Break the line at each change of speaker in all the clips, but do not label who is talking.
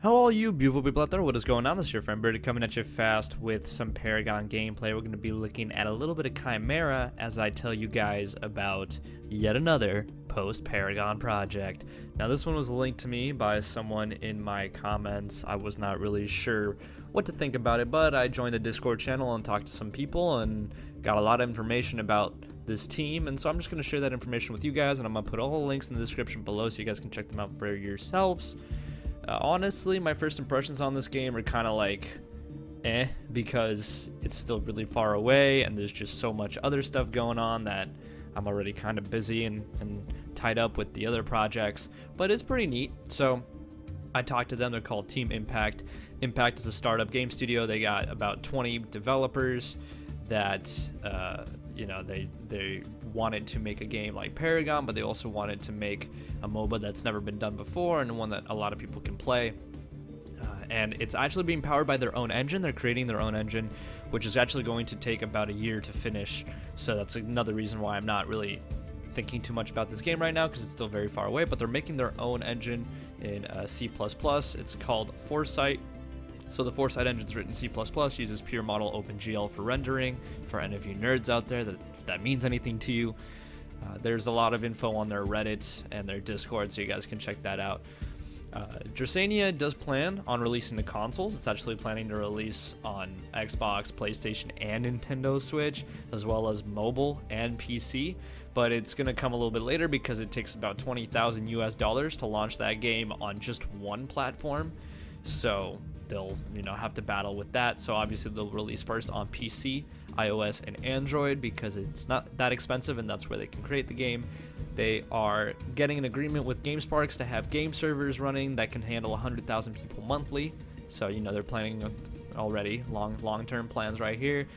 Hello all you beautiful people out there, what is going on? This is your friend Birdie coming at you fast with some Paragon gameplay. We're going to be looking at a little bit of Chimera as I tell you guys about yet another post-Paragon project. Now this one was linked to me by someone in my comments. I was not really sure what to think about it, but I joined the Discord channel and talked to some people and got a lot of information about this team, and so I'm just going to share that information with you guys, and I'm going to put all the links in the description below so you guys can check them out for yourselves. Honestly, my first impressions on this game are kind of like, because it's still really far away and there's just so much other stuff going on that I'm already kind of busy and tied up with the other projects, but it's pretty neat. So I talked to them. They're called Team Impact. Impact is a startup game studio. They got about 20 developers that you know, they wanted to make a game like Paragon, but they also wanted to make a MOBA that's never been done before and one that a lot of people can play. And it's actually being powered by their own engine. They're creating their own engine, which is actually going to take about a year to finish. So that's another reason why I'm not really thinking too much about this game right now, because it's still very far away. But they're making their own engine in C++. It's called Foresight. So the Foresight engine is written in C++, uses pure model OpenGL for rendering. For any of you nerds out there, if that means anything to you, there's a lot of info on their Reddit and their Discord, so you guys can check that out. Dracaena does plan on releasing the consoles. It's actually planning to release on Xbox, PlayStation, and Nintendo Switch, as well as mobile and PC. But it's going to come a little bit later because it takes about $20,000 US to launch that game on just one platform. So they'll, have to battle with that. So obviously they'll release first on PC, iOS, and Android because it's not that expensive and that's where they can create the game. They are getting an agreement with GameSparks to have game servers running that can handle 100,000 people monthly. So, they're planning already long-term plans right here.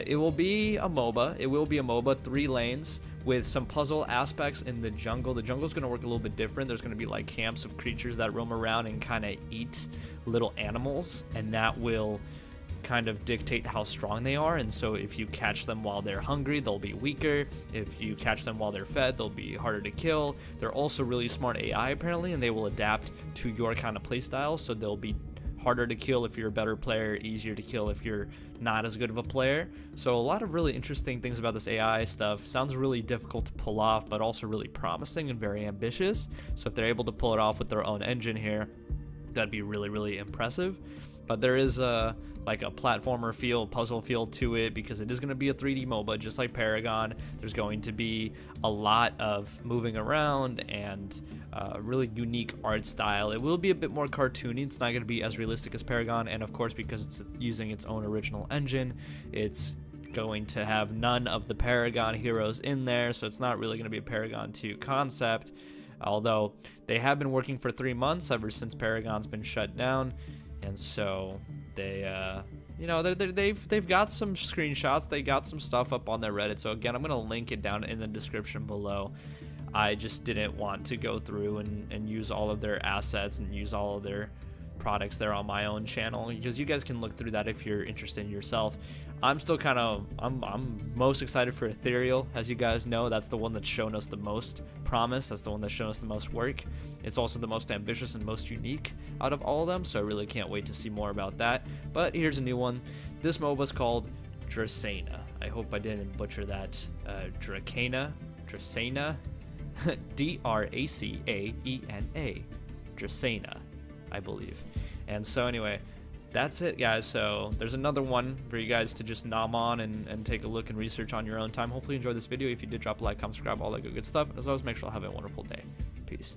It will be a MOBA. 3 lanes with some puzzle aspects in the jungle. The jungle is going to work a little bit different. There's going to be like camps of creatures that roam around and kind of eat little animals, and that will kind of dictate how strong they are. And so if you catch them while they're hungry, they'll be weaker. If you catch them while they're fed, they'll be harder to kill. They're also really smart AI apparently, and they will adapt to your kind of playstyle, so they'll be harder to kill if you're a better player, easier to kill if you're not as good of a player. So a lot of really interesting things about this AI stuff. Sounds really difficult to pull off, but also really promising and very ambitious. So if they're able to pull it off with their own engine here, that'd be really impressive. But there is like a platformer feel, puzzle feel to it, because it is going to be a 3D MOBA just like Paragon. There's going to be a lot of moving around and really unique art style. It will be a bit more cartoony. It's not going to be as realistic as Paragon, and of course because it's using its own original engine, it's going to have none of the Paragon heroes in there, so it's not really going to be a Paragon 2 concept. Although they have been working for 3 months ever since Paragon's been shut down, and so they they've got some screenshots, they got some stuff up on their Reddit. So again, I'm gonna link it down in the description below. I just didn't want to go through and use all of their assets and use all of their products there on my own channel, because you guys can look through that if you're interested in yourself. I'm still kind of I'm most excited for Ethereal. As you guys know, that's the one that's shown us the most promise. That's the one that's shown us the most work. It's also the most ambitious and most unique out of all of them, so I really can't wait to see more about that. But here's a new one. This MOBA is called Dracaena. I hope I didn't butcher that. Dracaena, D-R-A-C-A-E-N-A, Dracaena, I believe. And so anyway, that's it, guys. So there's another one for you guys to just nom on and take a look and research on your own time. Hopefully you enjoyed this video. If you did, drop a like, comment, subscribe, all that good stuff. And as always, make sure to have a wonderful day. Peace.